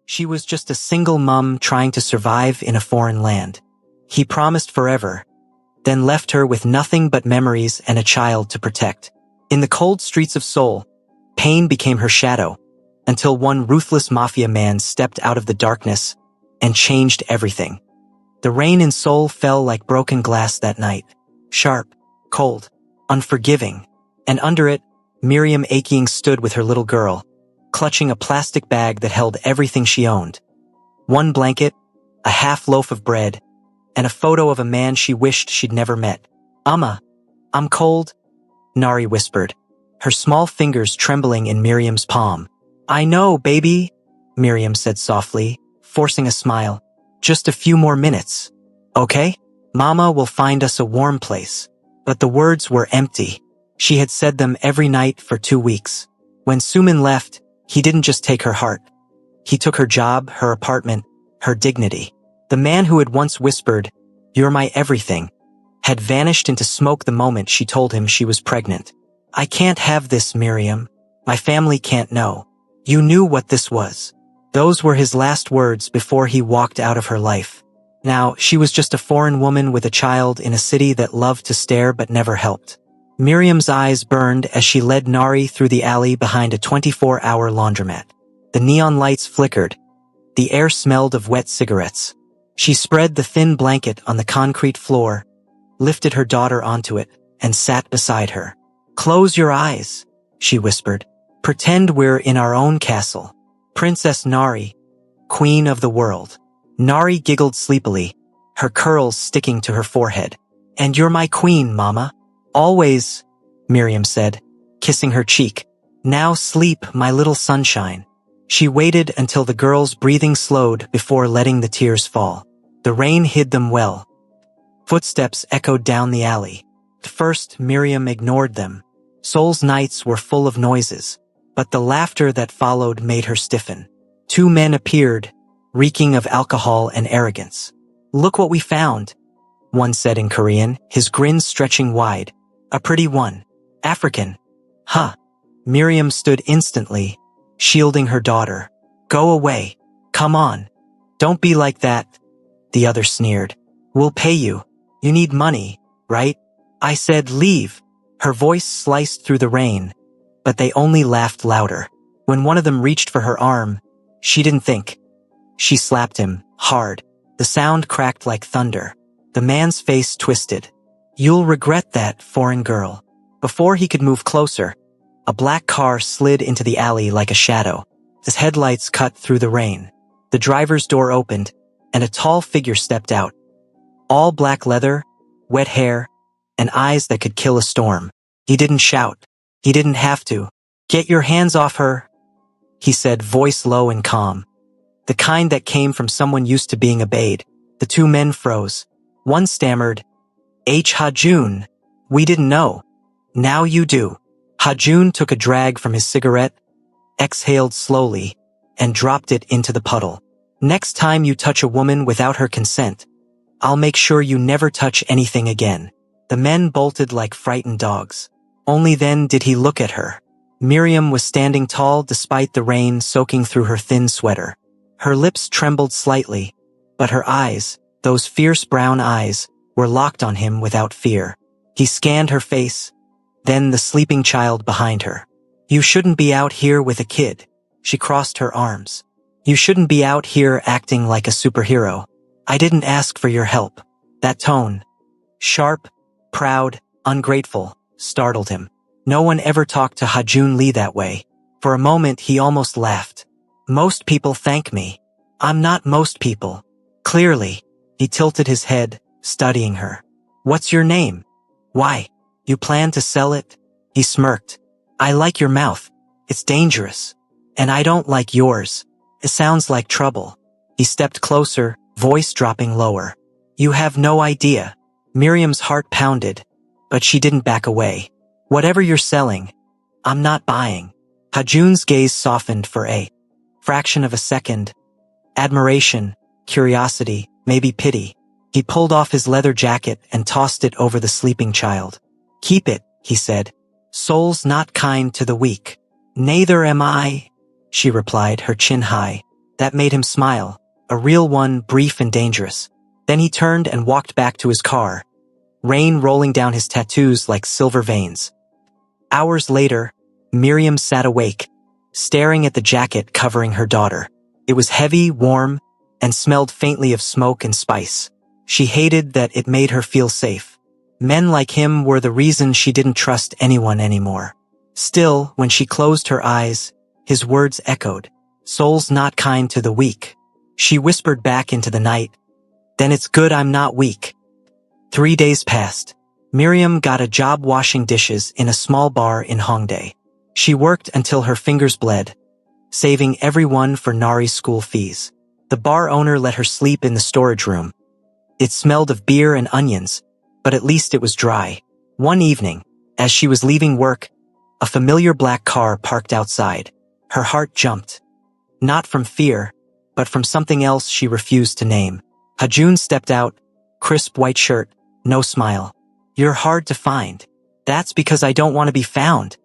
She was just a single mum trying to survive in a foreign land. He promised forever, then left her with nothing but memories and a child to protect. In the cold streets of Seoul, pain became her shadow, until one ruthless mafia man stepped out of the darkness and changed everything. The rain in Seoul fell like broken glass that night, sharp, cold, unforgiving, and under it, Miriam aching stood with her little girl, clutching a plastic bag that held everything she owned. One blanket, a half loaf of bread, and a photo of a man she wished she'd never met. "Amma, I'm cold," Nari whispered, her small fingers trembling in Miriam's palm. "I know, baby," Miriam said softly, forcing a smile. "Just a few more minutes, okay? Mama will find us a warm place." But the words were empty. She had said them every night for 2 weeks. When Suman left, he didn't just take her heart. He took her job, her apartment, her dignity. The man who had once whispered, "You're my everything," had vanished into smoke the moment she told him she was pregnant. "I can't have this, Miriam. My family can't know. You knew what this was." Those were his last words before he walked out of her life. Now, she was just a foreign woman with a child in a city that loved to stare but never helped. Miriam's eyes burned as she led Nari through the alley behind a 24-hour laundromat. The neon lights flickered. The air smelled of wet cigarettes. She spread the thin blanket on the concrete floor, lifted her daughter onto it, and sat beside her. "Close your eyes," she whispered. "Pretend we're in our own castle. Princess Nari, queen of the world." Nari giggled sleepily, her curls sticking to her forehead. "And you're my queen, Mama. Always," Miriam said, kissing her cheek. "Now sleep, my little sunshine." She waited until the girl's breathing slowed before letting the tears fall. The rain hid them well. Footsteps echoed down the alley. At first, Miriam ignored them. Seoul's nights were full of noises, but the laughter that followed made her stiffen. 2 men appeared, reeking of alcohol and arrogance. "Look what we found," one said in Korean, his grin stretching wide. "A pretty one. African." "Huh." Miriam stood instantly, shielding her daughter. "Go away. Come on. Don't be like that," the other sneered. "We'll pay you. You need money, right?" "I said leave." Her voice sliced through the rain, but they only laughed louder. When one of them reached for her arm, she didn't think. She slapped him, hard. The sound cracked like thunder. The man's face twisted. "You'll regret that, foreign girl." Before he could move closer, a black car slid into the alley like a shadow. Its headlights cut through the rain. The driver's door opened, and a tall figure stepped out. All black leather, wet hair, and eyes that could kill a storm. He didn't shout. He didn't have to. "Get your hands off her," he said, voice low and calm. The kind that came from someone used to being obeyed. The 2 men froze. One stammered, "Ha-Jun, we didn't know." "Now you do." Ha-Jun took a drag from his cigarette, exhaled slowly, and dropped it into the puddle. "Next time you touch a woman without her consent, I'll make sure you never touch anything again." The men bolted like frightened dogs. Only then did he look at her. Miriam was standing tall despite the rain soaking through her thin sweater. Her lips trembled slightly, but her eyes, those fierce brown eyes, were locked on him without fear. He scanned her face, then the sleeping child behind her. "You shouldn't be out here with a kid." She crossed her arms. "You shouldn't be out here acting like a superhero. I didn't ask for your help." That tone, sharp, proud, ungrateful, startled him. No one ever talked to Ha-Jun Lee that way. For a moment he almost laughed. "Most people thank me. I'm not most people." Clearly, he tilted his head, studying her. "What's your name? Why? You plan to sell it?" He smirked. "I like your mouth. It's dangerous. And I don't like yours. It sounds like trouble." He stepped closer, voice dropping lower. "You have no idea." Miriam's heart pounded, but she didn't back away. "Whatever you're selling, I'm not buying." Ha-Jun's gaze softened for a fraction of a second. Admiration, curiosity, maybe pity. He pulled off his leather jacket and tossed it over the sleeping child. "Keep it," he said. "Soul's not kind to the weak." "Neither am I," she replied, her chin high. That made him smile, a real one, brief and dangerous. Then he turned and walked back to his car, rain rolling down his tattoos like silver veins. Hours later, Miriam sat awake, staring at the jacket covering her daughter. It was heavy, warm, and smelled faintly of smoke and spice. She hated that it made her feel safe. Men like him were the reason she didn't trust anyone anymore. Still, when she closed her eyes, his words echoed. Soul's not kind to the weak. She whispered back into the night. Then it's good I'm not weak. 3 days passed. Miriam got a job washing dishes in a small bar in Hongdae. She worked until her fingers bled, saving everyone for Nari's school fees. The bar owner let her sleep in the storage room. It smelled of beer and onions, but at least it was dry. One evening, as she was leaving work, a familiar black car parked outside. Her heart jumped. Not from fear, but from something else she refused to name. Hajun stepped out, crisp white shirt, no smile. You're hard to find. That's because I don't want to be found,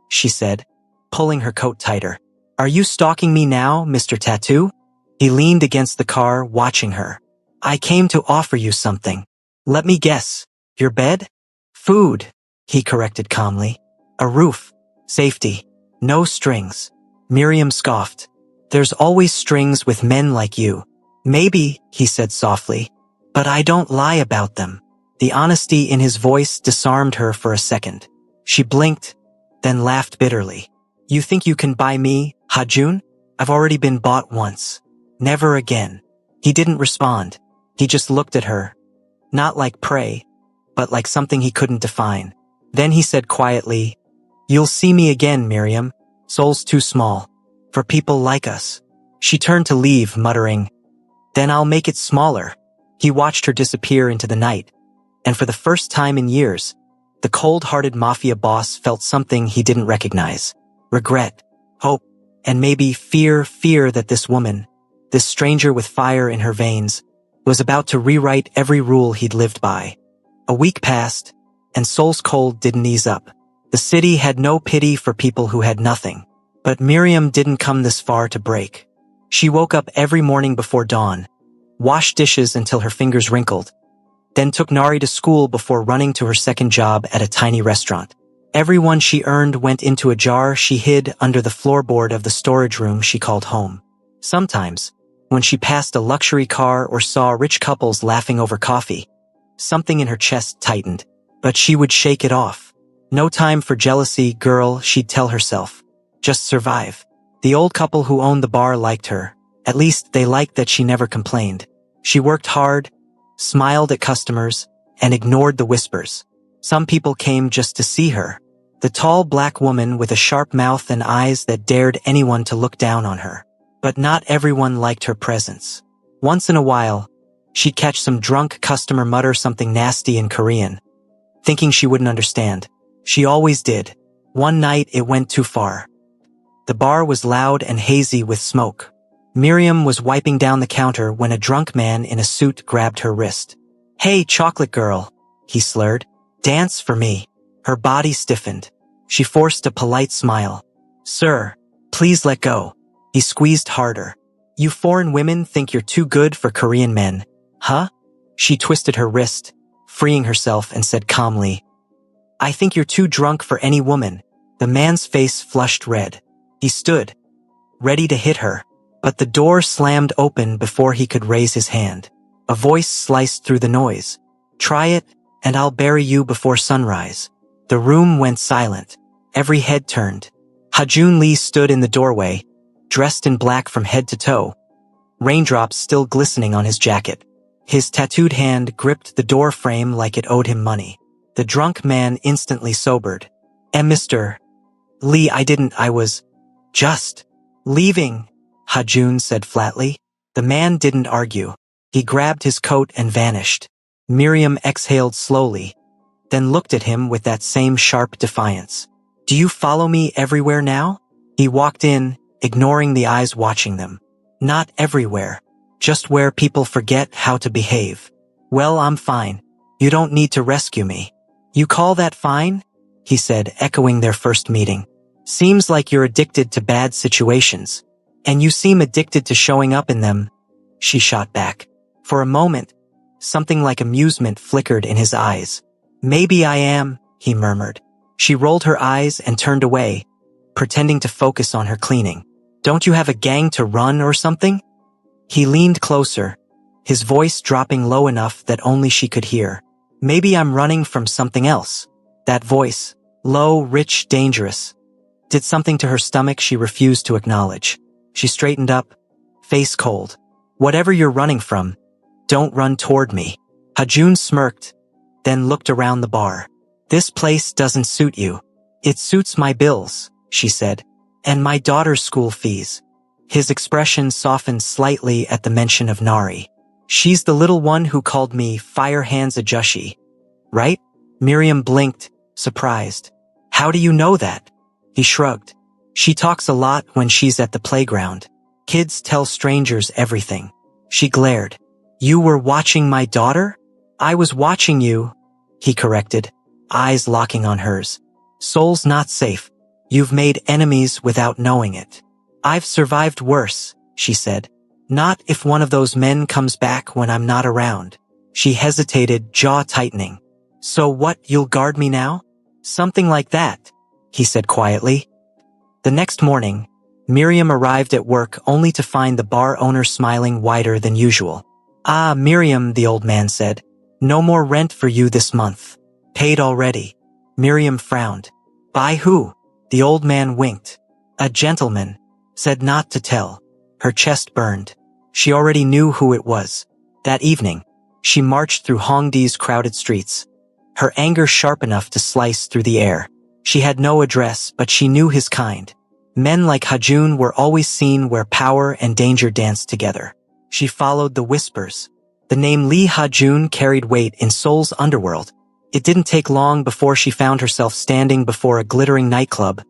she said, pulling her coat tighter. Are you stalking me now, Mr. Tattoo? He leaned against the car, watching her. I came to offer you something. Let me guess. Your bed? Food, he corrected calmly. A roof. Safety. No strings. Miriam scoffed. There's always strings with men like you. Maybe, he said softly, but I don't lie about them. The honesty in his voice disarmed her for a second. She blinked, then laughed bitterly. You think you can buy me, Hajun? I've already been bought once. Never again. He didn't respond. He just looked at her. Not like prey, but like something he couldn't define. Then he said quietly, You'll see me again, Miriam. Soul's too small. For people like us. She turned to leave, muttering, Then I'll make it smaller. He watched her disappear into the night, and for the first time in years, the cold-hearted Mafia boss felt something he didn't recognize. Regret, hope, and maybe fear that this woman, this stranger with fire in her veins, was about to rewrite every rule he'd lived by. A week passed, and Soul's cold didn't ease up. The city had no pity for people who had nothing. But Miriam didn't come this far to break. She woke up every morning before dawn, washed dishes until her fingers wrinkled, then took Nari to school before running to her second job at a tiny restaurant. Everyone she earned went into a jar she hid under the floorboard of the storage room she called home. Sometimes, when she passed a luxury car or saw rich couples laughing over coffee, something in her chest tightened, but she would shake it off. No time for jealousy, girl, she'd tell herself. Just survive. The old couple who owned the bar liked her. At least they liked that she never complained. She worked hard, smiled at customers, and ignored the whispers. Some people came just to see her. The tall black woman with a sharp mouth and eyes that dared anyone to look down on her. But not everyone liked her presence. Once in a while, she'd catch some drunk customer mutter something nasty in Korean, thinking she wouldn't understand. She always did. One night it went too far. The bar was loud and hazy with smoke. Miriam was wiping down the counter when a drunk man in a suit grabbed her wrist. Hey, chocolate girl, he slurred. Dance for me. Her body stiffened. She forced a polite smile. Sir, please let go. He squeezed harder. You foreign women think you're too good for Korean men, huh? She twisted her wrist, freeing herself, and said calmly, I think you're too drunk for any woman. The man's face flushed red. He stood, ready to hit her, but the door slammed open before he could raise his hand. A voice sliced through the noise. Try it, and I'll bury you before sunrise. The room went silent. Every head turned. Hajun Lee stood in the doorway, dressed in black from head to toe, raindrops still glistening on his jacket. His tattooed hand gripped the door frame like it owed him money. The drunk man instantly sobered. Mr. Lee, I was just leaving, Hajun said flatly. The man didn't argue. He grabbed his coat and vanished. Miriam exhaled slowly, then looked at him with that same sharp defiance. Do you follow me everywhere now? He walked in, ignoring the eyes watching them. Not everywhere. Just where people forget how to behave. Well, I'm fine. You don't need to rescue me. You call that fine? He said, echoing their first meeting. Seems like you're addicted to bad situations. And you seem addicted to showing up in them, she shot back. For a moment, something like amusement flickered in his eyes. Maybe I am, he murmured. She rolled her eyes and turned away, pretending to focus on her cleaning. Don't you have a gang to run or something? He leaned closer, his voice dropping low enough that only she could hear. Maybe I'm running from something else. That voice, low, rich, dangerous, did something to her stomach she refused to acknowledge. She straightened up, face cold. Whatever you're running from, don't run toward me. Hajun smirked, then looked around the bar. This place doesn't suit you. It suits my bills, she said, and my daughter's school fees. His expression softened slightly at the mention of Nari. She's the little one who called me Fire Hands Ajushi, right? Miriam blinked, surprised. How do you know that? He shrugged. She talks a lot when she's at the playground. Kids tell strangers everything. She glared. You were watching my daughter? I was watching you, he corrected, eyes locking on hers. Soul's not safe. You've made enemies without knowing it. I've survived worse, she said. Not if one of those men comes back when I'm not around. She hesitated, jaw tightening. So what, you'll guard me now? Something like that, he said quietly. The next morning, Miriam arrived at work only to find the bar owner smiling wider than usual. Ah, Miriam, the old man said. No more rent for you this month. Paid already. Miriam frowned. By who? The old man winked. A gentleman. Said not to tell. Her chest burned. She already knew who it was. That evening, she marched through Hongdae's crowded streets, her anger sharp enough to slice through the air. She had no address, but she knew his kind. Men like Hajun were always seen where power and danger danced together. She followed the whispers. The name Lee Hajun carried weight in Seoul's underworld. It didn't take long before she found herself standing before a glittering nightclub,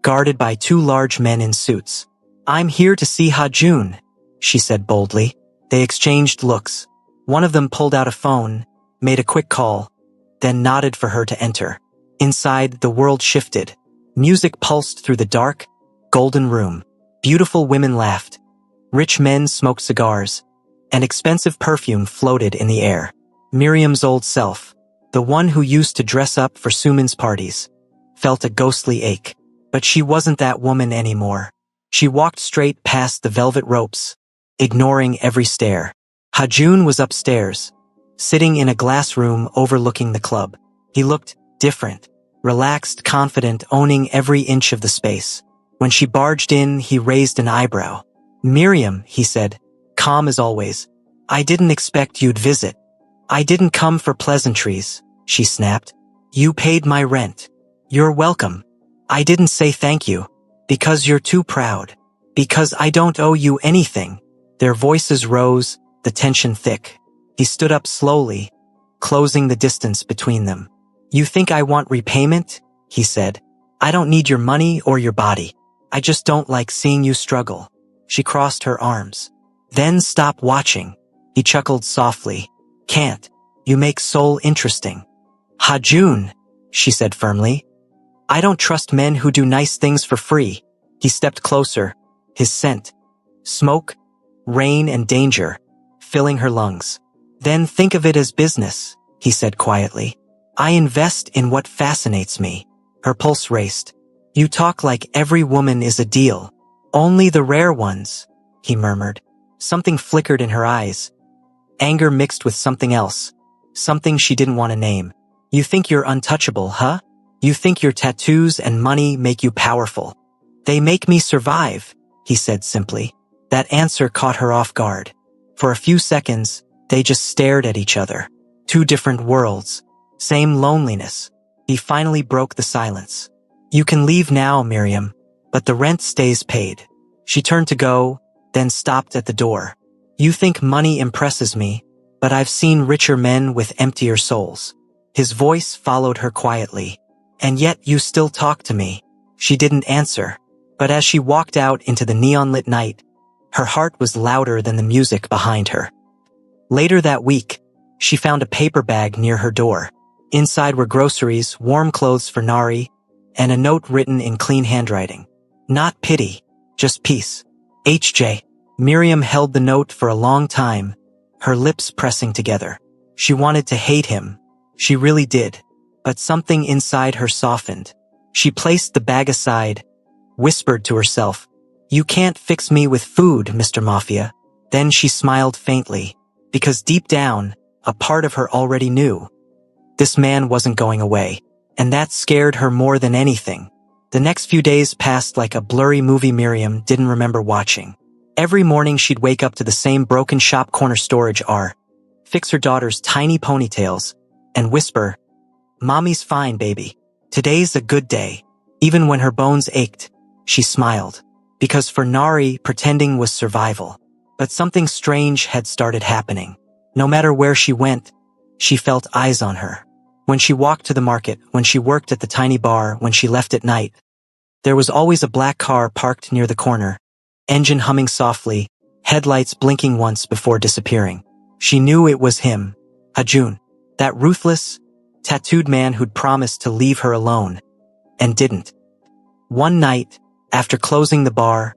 guarded by two large men in suits. I'm here to see Hajun, she said boldly. They exchanged looks. One of them pulled out a phone, made a quick call, then nodded for her to enter. Inside, the world shifted. Music pulsed through the dark, golden room. Beautiful women laughed. Rich men smoked cigars, and expensive perfume floated in the air. Miriam's old self, the one who used to dress up for Suman's parties, felt a ghostly ache. But she wasn't that woman anymore. She walked straight past the velvet ropes, ignoring every stare. Hajun was upstairs, sitting in a glass room overlooking the club. He looked different, relaxed, confident, owning every inch of the space. When she barged in, he raised an eyebrow. Miriam, he said, calm as always. I didn't expect you'd visit. I didn't come for pleasantries, she snapped. You paid my rent. You're welcome. I didn't say thank you. Because you're too proud. Because I don't owe you anything. Their voices rose, the tension thick. He stood up slowly, closing the distance between them. You think I want repayment? He said. I don't need your money or your body. I just don't like seeing you struggle. She crossed her arms. Then stop watching. He chuckled softly. Can't. You make Soul interesting. Hajun, she said firmly. I don't trust men who do nice things for free. He stepped closer, his scent, smoke, rain and danger, filling her lungs. Then think of it as business, he said quietly. I invest in what fascinates me. Her pulse raced. You talk like every woman is a deal. Only the rare ones, he murmured. Something flickered in her eyes. Anger mixed with something else. Something she didn't want to name. You think you're untouchable, huh? You think your tattoos and money make you powerful. They make me survive, he said simply. That answer caught her off guard. For a few seconds, they just stared at each other. Two different worlds. Same loneliness. He finally broke the silence. You can leave now, Miriam, but the rent stays paid. She turned to go, then stopped at the door. You think money impresses me, but I've seen richer men with emptier souls. His voice followed her quietly. And yet you still talk to me. She didn't answer, but as she walked out into the neon-lit night, her heart was louder than the music behind her. Later that week, she found a paper bag near her door. Inside were groceries, warm clothes for Nari, and a note written in clean handwriting. Not pity, just peace. HJ. Miriam held the note for a long time, her lips pressing together. She wanted to hate him. She really did. But something inside her softened. She placed the bag aside, whispered to herself, "You can't fix me with food, Mr. Mafia." Then she smiled faintly, because deep down, a part of her already knew. This man wasn't going away, and that scared her more than anything. The next few days passed like a blurry movie Miriam didn't remember watching. Every morning she'd wake up to the same broken shop corner storage fix her daughter's tiny ponytails, and whisper, "Mommy's fine, baby. Today's a good day." Even when her bones ached, she smiled, because for Nari, pretending was survival. But something strange had started happening. No matter where she went, she felt eyes on her. When she walked to the market, when she worked at the tiny bar, when she left at night, there was always a black car parked near the corner, engine humming softly, headlights blinking once before disappearing. She knew it was him, Hajun, that ruthless, tattooed man who'd promised to leave her alone, and didn't. One night, after closing the bar,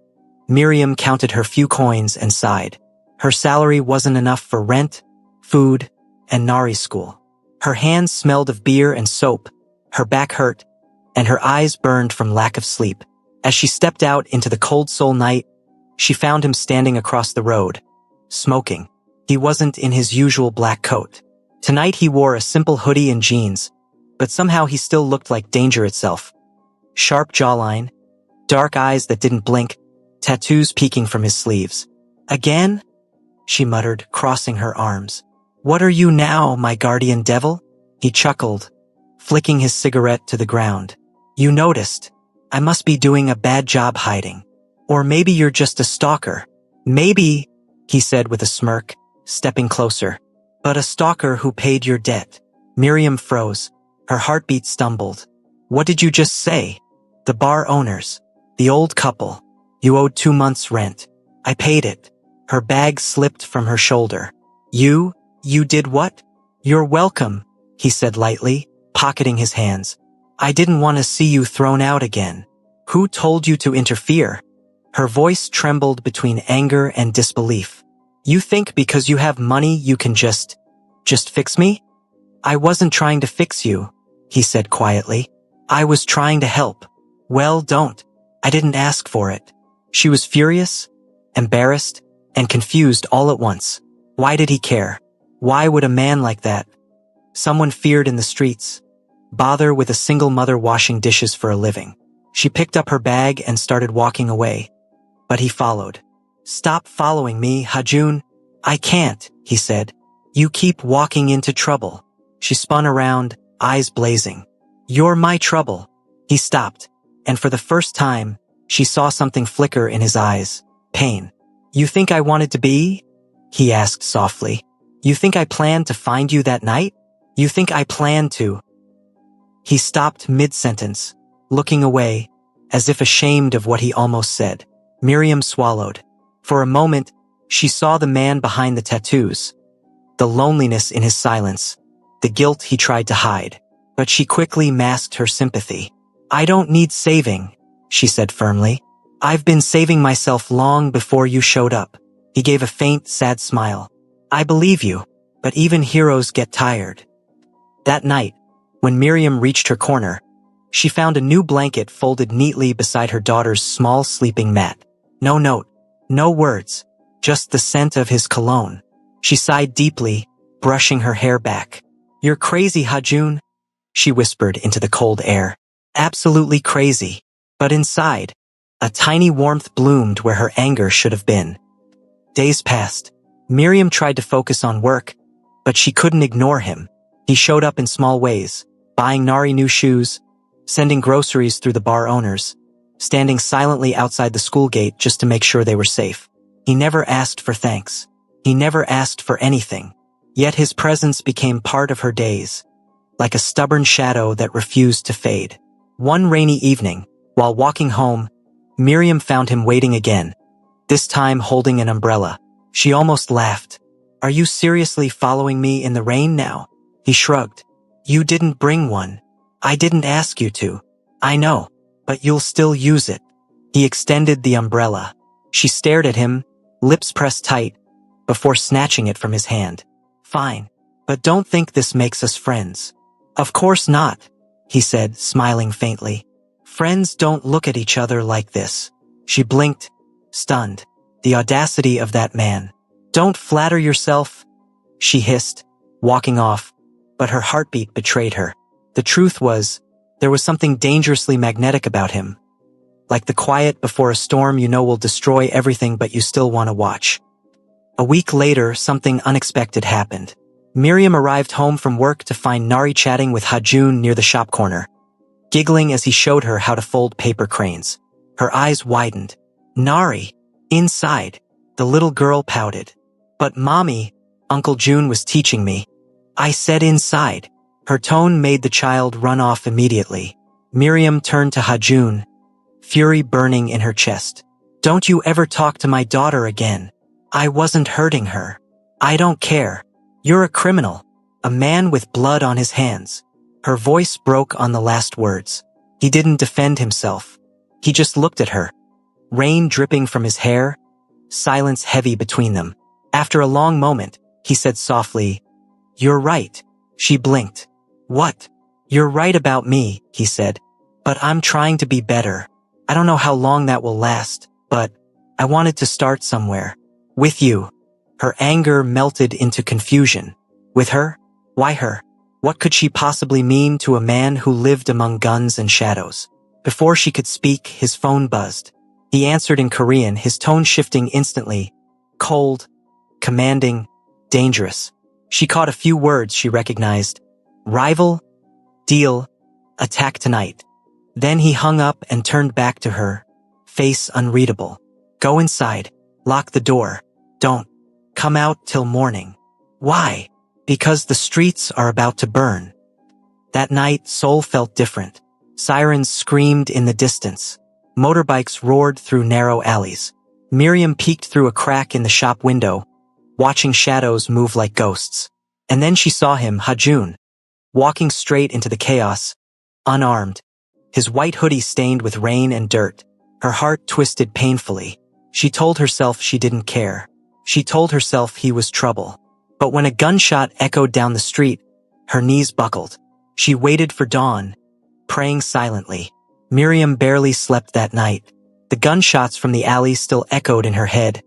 Miriam counted her few coins and sighed. Her salary wasn't enough for rent, food, and Nari's school. Her hands smelled of beer and soap, her back hurt, and her eyes burned from lack of sleep. As she stepped out into the cold soul night, she found him standing across the road, smoking. He wasn't in his usual black coat. Tonight he wore a simple hoodie and jeans, but somehow he still looked like danger itself. Sharp jawline, dark eyes that didn't blink, tattoos peeking from his sleeves. "Again?" she muttered, crossing her arms. "What are you now, my guardian devil?" He chuckled, flicking his cigarette to the ground. "You noticed. I must be doing a bad job hiding. Or maybe you're just a stalker. Maybe," he said with a smirk, stepping closer. "But a stalker who paid your debt." Miriam froze. Her heartbeat stumbled. "What did you just say?" "The bar owners. The old couple. You owed 2 months' rent. I paid it." Her bag slipped from her shoulder. You did what?" "You're welcome," he said lightly, pocketing his hands. "I didn't want to see you thrown out again." "Who told you to interfere?" Her voice trembled between anger and disbelief. "You think because you have money you can just fix me?" "I wasn't trying to fix you," he said quietly. "I was trying to help." "Well, don't. I didn't ask for it." She was furious, embarrassed, and confused all at once. Why did he care? Why would a man like that, someone feared in the streets, bother with a single mother washing dishes for a living? She picked up her bag and started walking away, but he followed. "Stop following me, Hajun." "I can't," he said. "You keep walking into trouble." She spun around, eyes blazing. "You're my trouble." He stopped, and for the first time, she saw something flicker in his eyes. Pain. "You think I wanted to be?" he asked softly. "You think I planned to find you that night? You think I planned to?" He stopped mid-sentence, looking away, as if ashamed of what he almost said. Miriam swallowed. For a moment, she saw the man behind the tattoos, the loneliness in his silence, the guilt he tried to hide. But she quickly masked her sympathy. "I don't need saving," she said firmly. "I've been saving myself long before you showed up." He gave a faint, sad smile. "I believe you, but even heroes get tired." That night, when Miriam reached her corner, she found a new blanket folded neatly beside her daughter's small sleeping mat. No note, no words, just the scent of his cologne. She sighed deeply, brushing her hair back. "You're crazy, Hajun," she whispered into the cold air. "Absolutely crazy." But inside, a tiny warmth bloomed where her anger should have been. Days passed. Miriam tried to focus on work, but she couldn't ignore him. He showed up in small ways, buying Nari new shoes, sending groceries through the bar owners, standing silently outside the school gate just to make sure they were safe. He never asked for thanks. He never asked for anything. Yet his presence became part of her days, like a stubborn shadow that refused to fade. One rainy evening, while walking home, Miriam found him waiting again, this time holding an umbrella. She almost laughed. "Are you seriously following me in the rain now?" He shrugged. "You didn't bring one. I didn't ask you to." "I know, but you'll still use it." He extended the umbrella. She stared at him, lips pressed tight, before snatching it from his hand. Fine, but don't think this makes us friends. Of course not, he said, smiling faintly. Friends don't look at each other like this. She blinked, stunned. The audacity of that man. Don't flatter yourself, she hissed, walking off, but her heartbeat betrayed her. The truth was, there was something dangerously magnetic about him. Like the quiet before a storm you know will destroy everything but you still want to watch. A week later, something unexpected happened. Miriam arrived home from work to find Nari chatting with Hajun near the shop corner, giggling as he showed her how to fold paper cranes. Her eyes widened. Nari, inside. The little girl pouted. But Mommy, Uncle June was teaching me. I said inside. Her tone made the child run off immediately. Miriam turned to Hajun, fury burning in her chest. Don't you ever talk to my daughter again. I wasn't hurting her. I don't care. You're a criminal. A man with blood on his hands. Her voice broke on the last words. He didn't defend himself. He just looked at her. Rain dripping from his hair, silence heavy between them. After a long moment, he said softly, You're right. She blinked. What? You're right about me, he said. But I'm trying to be better. I don't know how long that will last, but I wanted to start somewhere. With you. Her anger melted into confusion. With her? Why her? What could she possibly mean to a man who lived among guns and shadows? Before she could speak, his phone buzzed. He answered in Korean, his tone shifting instantly. Cold, commanding, dangerous. She caught a few words she recognized. Rival, deal, attack tonight. Then he hung up and turned back to her, face unreadable. Go inside, lock the door. Don't come out till morning. Why? Because the streets are about to burn. That night, Seoul felt different. Sirens screamed in the distance. Motorbikes roared through narrow alleys. Miriam peeked through a crack in the shop window, watching shadows move like ghosts. And then she saw him, Hajun, walking straight into the chaos, unarmed, his white hoodie stained with rain and dirt. Her heart twisted painfully. She told herself she didn't care. She told herself he was trouble. But when a gunshot echoed down the street, her knees buckled. She waited for dawn, praying silently. Miriam barely slept that night. The gunshots from the alley still echoed in her head,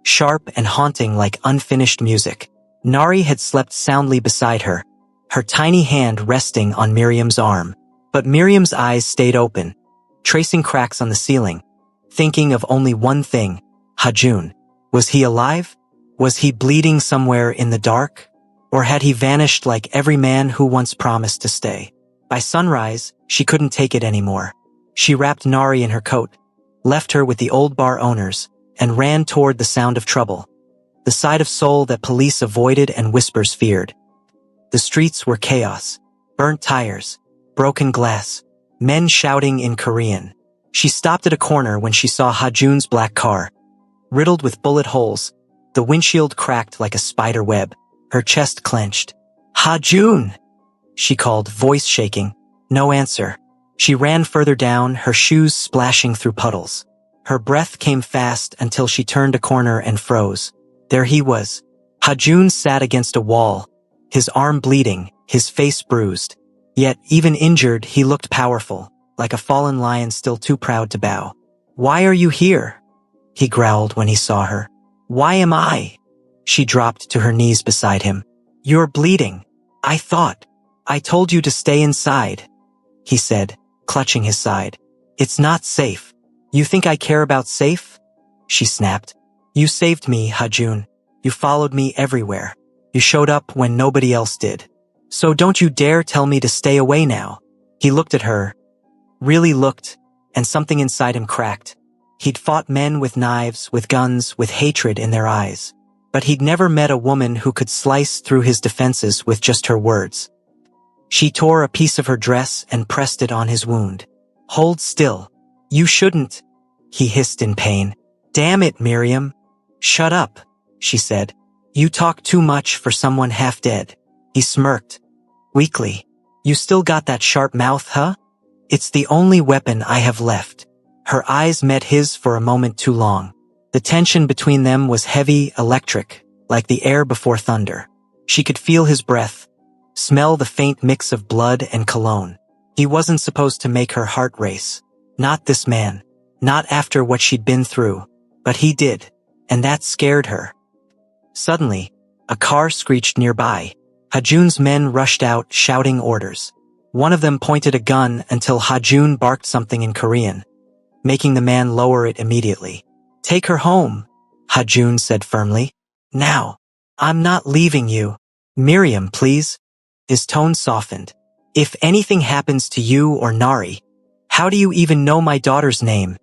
sharp and haunting like unfinished music. Nari had slept soundly beside her, her tiny hand resting on Miriam's arm. But Miriam's eyes stayed open, tracing cracks on the ceiling, thinking of only one thing, Hajun. Was he alive? Was he bleeding somewhere in the dark? Or had he vanished like every man who once promised to stay? By sunrise, she couldn't take it anymore. She wrapped Nari in her coat, left her with the old bar owners, and ran toward the sound of trouble. The side of Seoul that police avoided and whispers feared. The streets were chaos, burnt tires, broken glass, men shouting in Korean. She stopped at a corner when she saw Hajun's black car, riddled with bullet holes, the windshield cracked like a spider web. Her chest clenched. Hajun! She called, voice shaking. No answer. She ran further down, her shoes splashing through puddles. Her breath came fast until she turned a corner and froze. There he was. Hajun sat against a wall, his arm bleeding, his face bruised. Yet, even injured, he looked powerful, like a fallen lion still too proud to bow. Why are you here? He growled when he saw her. Why am I? She dropped to her knees beside him. You're bleeding. I told you to stay inside, he said, clutching his side. It's not safe. You think I care about safe? She snapped. You saved me, Hajun. You followed me everywhere. You showed up when nobody else did. So don't you dare tell me to stay away now. He looked at her, really looked, and something inside him cracked. He'd fought men with knives, with guns, with hatred in their eyes. But he'd never met a woman who could slice through his defenses with just her words. She tore a piece of her dress and pressed it on his wound. Hold still. You shouldn't, he hissed in pain. Damn it, Miriam. Shut up, she said. You talk too much for someone half dead. He smirked, weakly. You still got that sharp mouth, huh? It's the only weapon I have left. Her eyes met his for a moment too long. The tension between them was heavy, electric, like the air before thunder. She could feel his breath, smell the faint mix of blood and cologne. He wasn't supposed to make her heart race. Not this man. Not after what she'd been through. But he did. And that scared her. Suddenly, a car screeched nearby. Hajun's men rushed out, shouting orders. One of them pointed a gun until Hajun barked something in Korean, making the man lower it immediately. "Take her home," Hajun said firmly. "Now. I'm not leaving you. Miriam, please." His tone softened. "If anything happens to you or Nari, how do you even know my daughter's name?"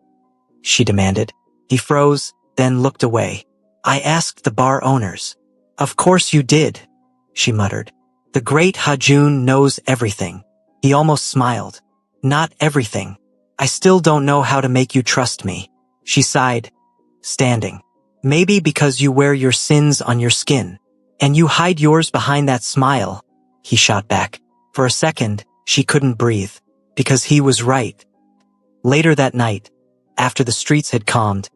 she demanded. He froze, then looked away. "I asked the bar owners." "Of course you did," she muttered. "The great Hajun knows everything." He almost smiled. "Not everything. I still don't know how to make you trust me." She sighed, standing. "Maybe because you wear your sins on your skin, and you hide yours behind that smile," he shot back. For a second, she couldn't breathe, because he was right. Later that night, after the streets had calmed,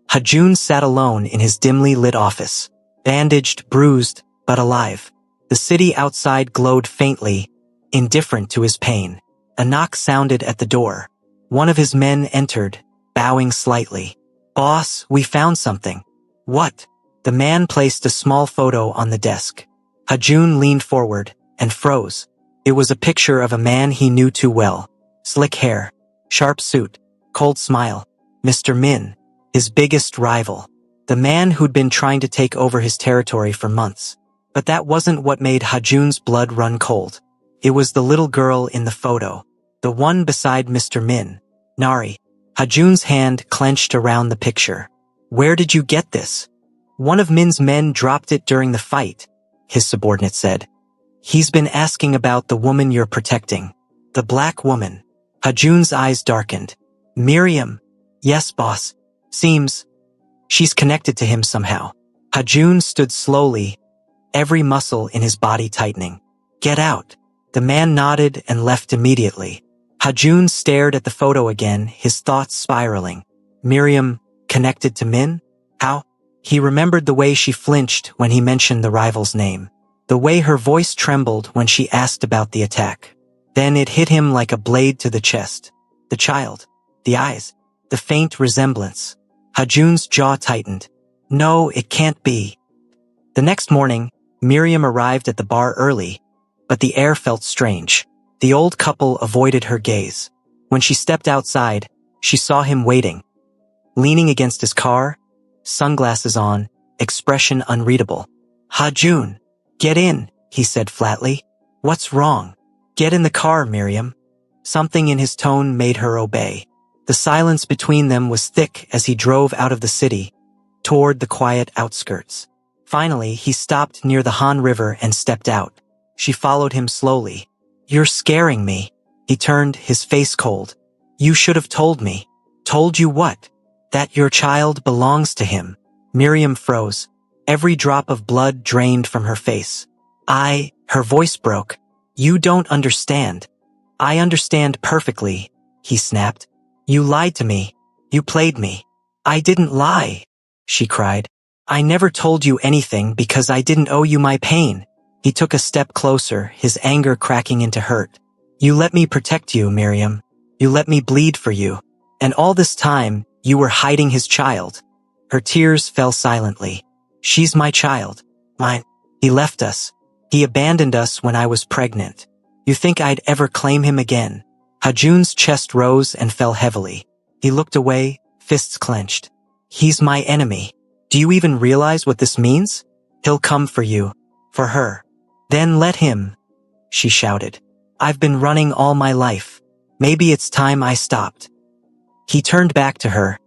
Hajun sat alone in his dimly lit office, bandaged, bruised, but alive. The city outside glowed faintly, indifferent to his pain. A knock sounded at the door. One of his men entered, bowing slightly. "Boss, we found something." "What?" The man placed a small photo on the desk. Hajun leaned forward and froze. It was a picture of a man he knew too well. Slick hair, sharp suit, cold smile. Mr. Min, his biggest rival. The man who'd been trying to take over his territory for months. But that wasn't what made Hajun's blood run cold. It was the little girl in the photo. The one beside Mr. Min. Nari. Hajun's hand clenched around the picture. "Where did you get this?" "One of Min's men dropped it during the fight," his subordinate said. "He's been asking about the woman you're protecting." "The black woman." Hajun's eyes darkened. "Miriam." "Yes, boss. Seems she's connected to him somehow." Hajun stood slowly, every muscle in his body tightening. "Get out." The man nodded and left immediately. Hajun stared at the photo again, his thoughts spiraling. Miriam, connected to Min? How? He remembered the way she flinched when he mentioned the rival's name. The way her voice trembled when she asked about the attack. Then it hit him like a blade to the chest. The child. The eyes. The faint resemblance. Hajun's jaw tightened. No, it can't be. The next morning, Miriam arrived at the bar early, but the air felt strange. The old couple avoided her gaze. When she stepped outside, she saw him waiting. Leaning against his car, sunglasses on, expression unreadable. "Hajun, get in," he said flatly. "What's wrong?" "Get in the car, Miriam." Something in his tone made her obey. The silence between them was thick as he drove out of the city, toward the quiet outskirts. Finally, he stopped near the Han River and stepped out. She followed him slowly. "You're scaring me." He turned, his face cold. "You should have told me." "Told you what?" "That your child belongs to him." Miriam froze. Every drop of blood drained from her face. Her voice broke. "You don't understand." "I understand perfectly," he snapped. "You lied to me. You played me." "I didn't lie," she cried. "I never told you anything because I didn't owe you my pain." He took a step closer, his anger cracking into hurt. "You let me protect you, Miriam. You let me bleed for you. And all this time, you were hiding his child." Her tears fell silently. "She's my child. Mine. He left us. He abandoned us when I was pregnant. You think I'd ever claim him again?" Hajun's chest rose and fell heavily. He looked away, fists clenched. "He's my enemy. Do you even realize what this means? He'll come for you. For her. Then let him," she shouted. "I've been running all my life. Maybe it's time I stopped." He turned back to her,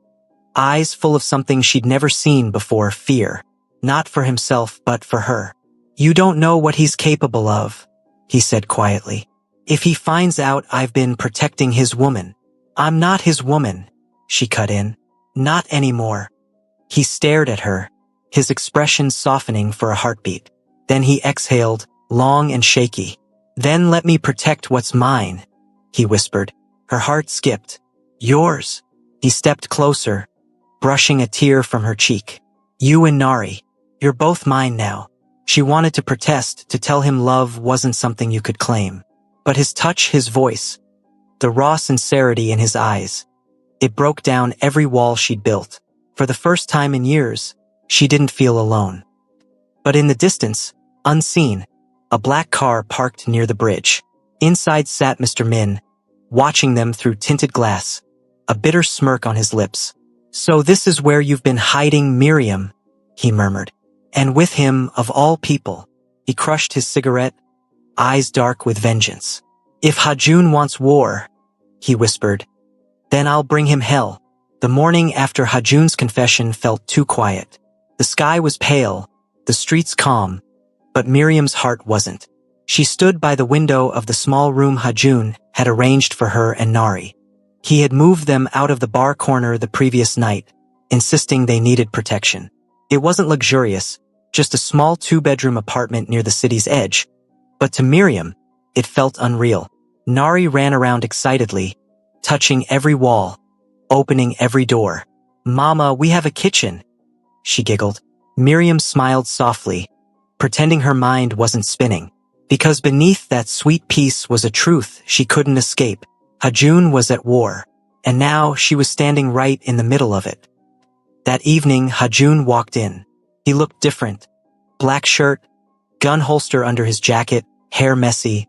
eyes full of something she'd never seen before, fear. Not for himself, but for her. "You don't know what he's capable of," he said quietly. "If he finds out I've been protecting his woman." "I'm not his woman," she cut in. "Not anymore." He stared at her, his expression softening for a heartbeat. Then he exhaled, long and shaky. "Then let me protect what's mine," he whispered. Her heart skipped. "Yours." He stepped closer, brushing a tear from her cheek. You and Nari, you're both mine now. She wanted to protest, to tell him love wasn't something you could claim. But his touch, his voice, the raw sincerity in his eyes, it broke down every wall she'd built. For the first time in years, she didn't feel alone. But in the distance, unseen, a black car parked near the bridge. Inside sat Mr. Min, watching them through tinted glass, a bitter smirk on his lips. So this is where you've been hiding, Miriam, he murmured. And with him, of all people, he crushed his cigarette, eyes dark with vengeance. If Hajun wants war, he whispered, then I'll bring him hell. The morning after Hajun's confession felt too quiet. The sky was pale, the streets calm, but Miriam's heart wasn't. She stood by the window of the small room Hajun had arranged for her and Nari. He had moved them out of the bar corner the previous night, insisting they needed protection. It wasn't luxurious, just a small 2-bedroom apartment near the city's edge, but to Miriam, it felt unreal. Nari ran around excitedly, touching every wall, opening every door. Mama, we have a kitchen, she giggled. Miriam smiled softly, pretending her mind wasn't spinning, because beneath that sweet peace was a truth she couldn't escape. Hajun was at war, and now she was standing right in the middle of it. That evening, Hajun walked in. He looked different. Black shirt, gun holster under his jacket, hair messy,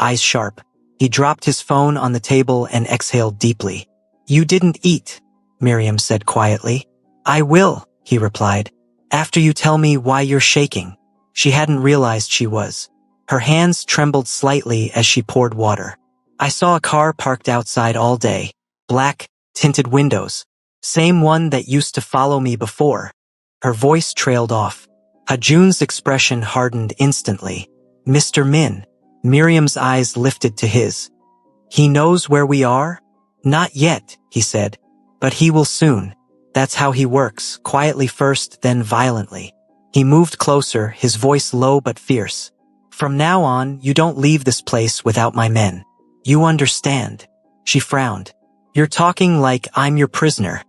eyes sharp. He dropped his phone on the table and exhaled deeply. You didn't eat, Miriam said quietly. I will, he replied, after you tell me why you're shaking. She hadn't realized she was. Her hands trembled slightly as she poured water. I saw a car parked outside all day. Black, tinted windows. Same one that used to follow me before. Her voice trailed off. Hajun's expression hardened instantly. Mr. Min. Miriam's eyes lifted to his. He knows where we are? Not yet, he said. But he will soon. That's how he works, quietly first, then violently. He moved closer, his voice low but fierce. From now on, you don't leave this place without my men. You understand? She frowned. You're talking like I'm your prisoner.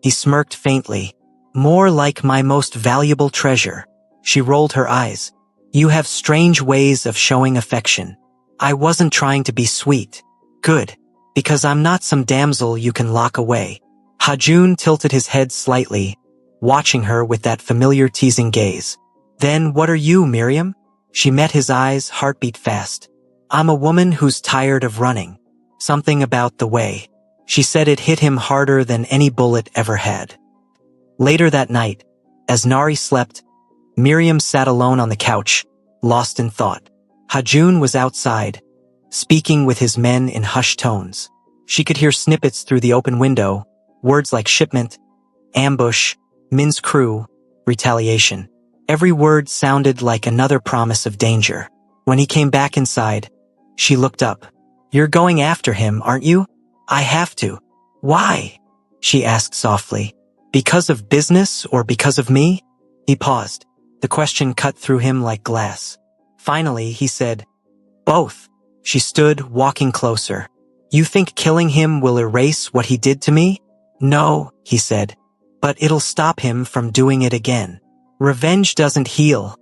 He smirked faintly. More like my most valuable treasure. She rolled her eyes. You have strange ways of showing affection. I wasn't trying to be sweet. Good. Because I'm not some damsel you can lock away. Hajun tilted his head slightly, watching her with that familiar teasing gaze. Then what are you, Miriam? She met his eyes, heartbeat fast. I'm a woman who's tired of running. Something about the way. She said it hit him harder than any bullet ever had. Later that night, as Nari slept, Miriam sat alone on the couch, lost in thought. Hajun was outside, speaking with his men in hushed tones. She could hear snippets through the open window, words like shipment, ambush, Min's crew, retaliation. Every word sounded like another promise of danger. When he came back inside, she looked up. You're going after him, aren't you? I have to. Why? She asked softly. Because of business or because of me? He paused. The question cut through him like glass. Finally, he said, both. She stood, walking closer. You think killing him will erase what he did to me? No, he said, but it'll stop him from doing it again. Revenge doesn't heal,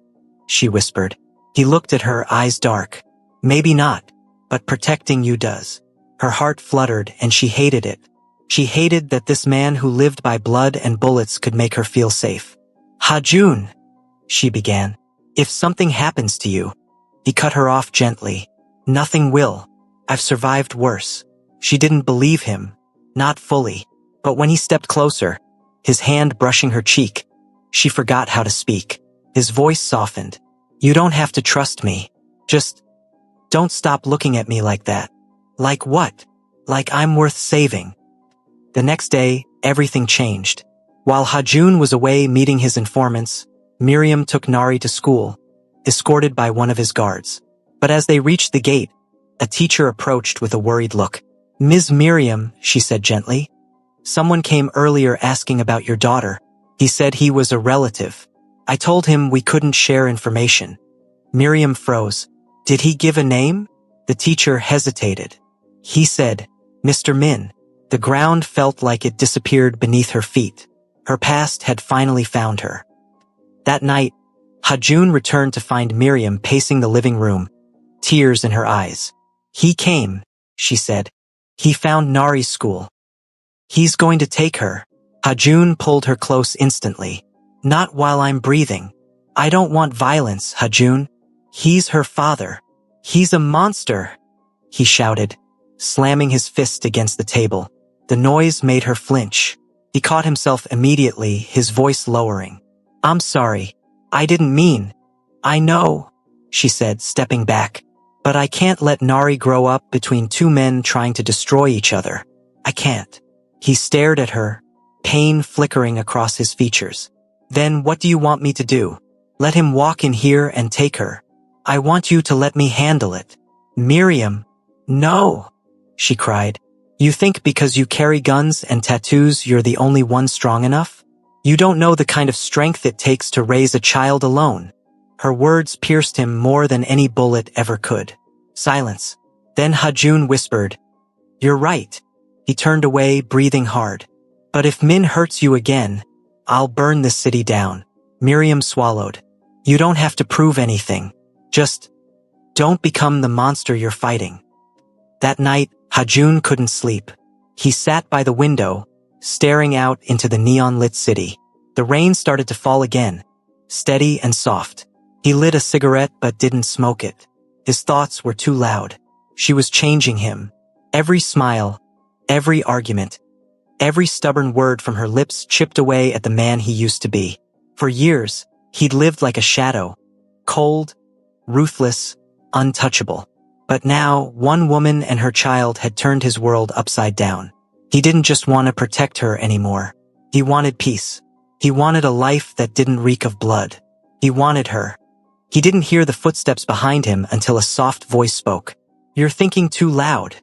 she whispered. He looked at her, eyes dark. Maybe not, but protecting you does. Her heart fluttered and she hated it. She hated that this man who lived by blood and bullets could make her feel safe. Hajun, she began. If something happens to you, he cut her off gently. Nothing will. I've survived worse. She didn't believe him. Not fully. But when he stepped closer, his hand brushing her cheek, she forgot how to speak. His voice softened. You don't have to trust me. Just don't stop looking at me like that. Like what? Like I'm worth saving. The next day, everything changed. While Hajun was away meeting his informants, Miriam took Nari to school, escorted by one of his guards. But as they reached the gate, a teacher approached with a worried look. Ms. Miriam, she said gently, someone came earlier asking about your daughter. He said he was a relative. I told him we couldn't share information. Miriam froze. Did he give a name? The teacher hesitated. He said, Mr. Min. The ground felt like it disappeared beneath her feet. Her past had finally found her. That night, Hajun returned to find Miriam pacing the living room, tears in her eyes. He came, she said. He found Nari's school. He's going to take her. Hajun pulled her close instantly. Not while I'm breathing. I don't want violence, Hajun. He's her father. He's a monster, he shouted, slamming his fist against the table. The noise made her flinch. He caught himself immediately, his voice lowering. I'm sorry. I didn't mean. I know, she said, stepping back. But I can't let Nari grow up between two men trying to destroy each other. I can't. He stared at her, pain flickering across his features. Then what do you want me to do? Let him walk in here and take her. I want you to let me handle it. Miriam. No, she cried. You think because you carry guns and tattoos you're the only one strong enough? You don't know the kind of strength it takes to raise a child alone. Her words pierced him more than any bullet ever could. Silence. Then Hajun whispered, You're right. He turned away, breathing hard. But if Min hurts you again, I'll burn this city down. Miriam swallowed. You don't have to prove anything. Just don't become the monster you're fighting. That night, Hajun couldn't sleep. He sat by the window, staring out into the neon-lit city. The rain started to fall again, steady and soft. He lit a cigarette but didn't smoke it. His thoughts were too loud. She was changing him. Every smile, every argument, every stubborn word from her lips chipped away at the man he used to be. For years, he'd lived like a shadow, cold, ruthless, untouchable. But now, one woman and her child had turned his world upside down. He didn't just want to protect her anymore. He wanted peace. He wanted a life that didn't reek of blood. He wanted her. He didn't hear the footsteps behind him until a soft voice spoke. You're thinking too loud,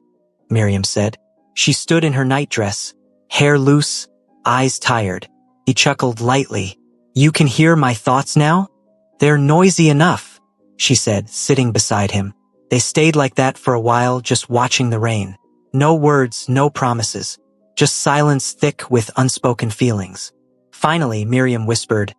Miriam said. She stood in her nightdress, hair loose, eyes tired. He chuckled lightly. You can hear my thoughts now? They're noisy enough, she said, sitting beside him. They stayed like that for a while, just watching the rain. No words, no promises. Just silence thick with unspoken feelings. Finally, Miriam whispered,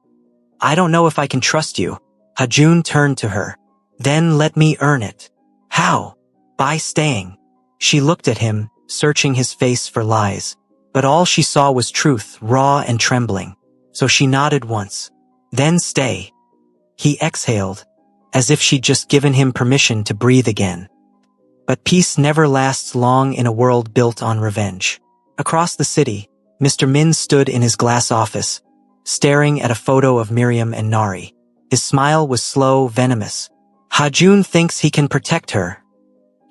I don't know if I can trust you. Hajun turned to her. Then let me earn it. How? By staying. She looked at him, searching his face for lies. But all she saw was truth, raw and trembling. So she nodded once. Then stay. He exhaled, as if she'd just given him permission to breathe again. But peace never lasts long in a world built on revenge. Across the city, Mr. Min stood in his glass office, staring at a photo of Miriam and Nari. His smile was slow, venomous. Hajun thinks he can protect her,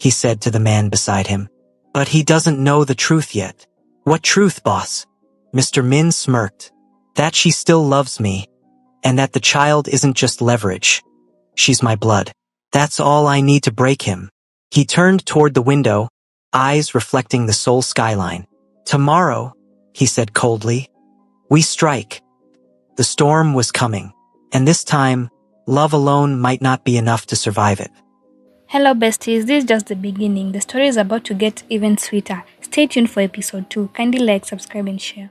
he said to the man beside him. But he doesn't know the truth yet. What truth, boss? Mr. Min smirked. That she still loves me, and that the child isn't just leverage. She's my blood. That's all I need to break him. He turned toward the window, eyes reflecting the Seoul skyline. Tomorrow, he said coldly, we strike. The storm was coming, and this time, love alone might not be enough to survive it. Hello besties, this is just the beginning. The story is about to get even sweeter. Stay tuned for episode 2. Kindly like, subscribe and share.